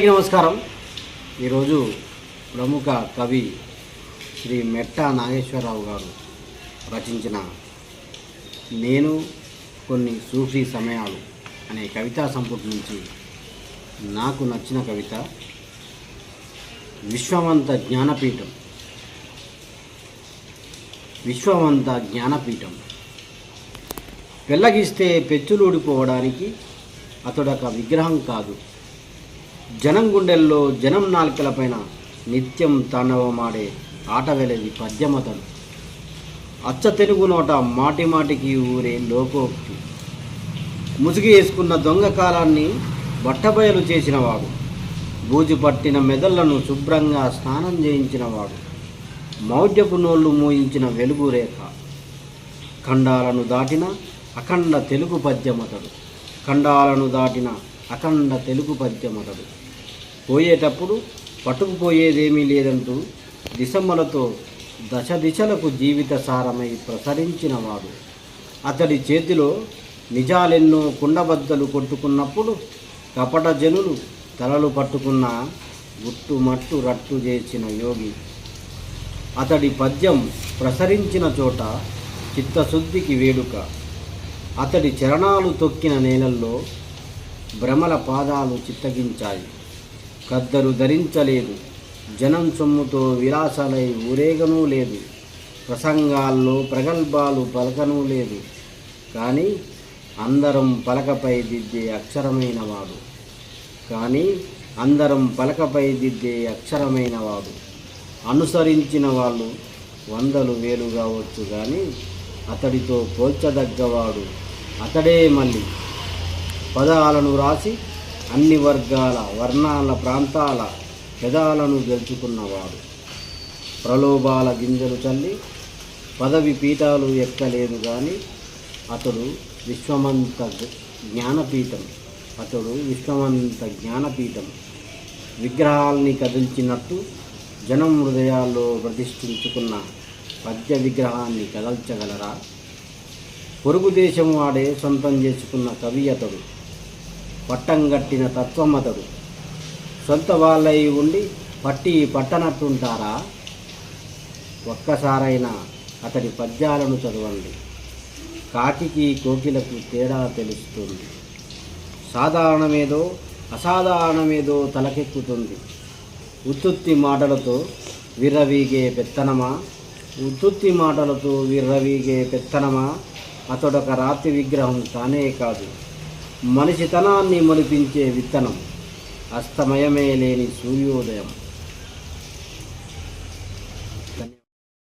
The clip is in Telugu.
అందరికీ నమస్కారం. ఈరోజు ప్రముఖ కవి శ్రీ మెట్టా నాగేశ్వరరావు గారు రచించిన నేను కొన్ని సూఫీ సమయాలు అనే కవితా సంపుటి నుంచి నాకు నచ్చిన కవిత విశ్వమంత జ్ఞానపీఠం. విశ్వమంత జ్ఞానపీఠం పెళ్ళగిస్తే పెచ్చులూడిపోవడానికి అతడొక విగ్రహం కాదు, జనం గుండెల్లో జనం నాలుకలపైన నిత్యం తాండవమాడే ఆటవెలది పద్యమతడు. అచ్చ తెలుగు నోట మాటి మాటికి ఊరే లోకోక్తి, ముసుగు వేసుకున్న దొంగ కాలాన్ని బట్టబయలు చేసినవాడు, బూజు పట్టిన మెదళ్లను శుభ్రంగా స్నానం చేయించినవాడు, మౌఢ్యపు నోళ్లు మూయించిన వెలుగు రేఖ, ఖండాలను దాటిన అఖండ తెలుగు పద్యమతడు. ఖండాలను దాటిన అఖండ తెలుగు పద్యమతడు. పోయేటప్పుడు పట్టుకుపోయేదేమీ లేదంటూ దిశమ్మలతో దశ దిశలకు జీవిత సారమై ప్రసరించినవాడు. అతడి చేతిలో నిజాలెన్నో కుండబద్దలు కొట్టుకున్నప్పుడు కపట జనులు తలలు పట్టుకున్న గుట్టుమట్టు రట్టు చేసిన యోగి. అతడి పద్యం ప్రసరించిన చోట చిత్తశుద్ధికి వేడుక. అతడి చరణాలు తొక్కిన నేలల్లో భ్రమల పాదాలు చిత్తగించాయి. కద్దరు ధరించలేదు, జనం సొమ్ముతో విలాసాలై ఊరేగనూ లేదు, ప్రసంగాల్లో ప్రగల్భాలు పలకనూ లేదు. కానీ అందరం పలకపై దిద్దే అక్షరమైనవాడు. అనుసరించిన వాళ్ళు వందలు వేలు కావచ్చు, కానీ అతడితో పోల్చదగ్గవాడు అతడే. మళ్ళీ పదాలను రాసి అన్ని వర్గాల వర్ణాల ప్రాంతాల పెదాలను గెలుచుకున్నవాడు. ప్రలోభాల గింజలు చల్లి పదవి పీఠాలు ఎక్కలేదు, కానీ అతడు విశ్వమంత జ్ఞానపీఠం. విగ్రహాల్ని కదిల్చినట్టు జనం హృదయాల్లో ప్రతిష్ఠించుకున్న పద్య విగ్రహాన్ని కదల్చగలరా? పొరుగు దేశం వాడే సొంతం చేసుకున్న కవి అతడు. పట్టం గట్టిన తత్వం అతడు. సొంత వాళ్ళై ఉండి పట్టనట్టుంటారా? ఒక్కసారైనా అతడి పద్యాలను చదవండి. కాకికి కోకిలకు తేడా తెలుస్తుంది. సాధారణమేదో అసాధారణమేదో తలకెక్కుతుంది. ఉత్తుత్తి మాటలతో విర్రవీగే పెత్తనమా అతడొక రాతి విగ్రహం కానే కాదు, మనిషితనాన్ని మొలిపించే విత్తనం, అస్తమయమే లేని సూర్యోదయం.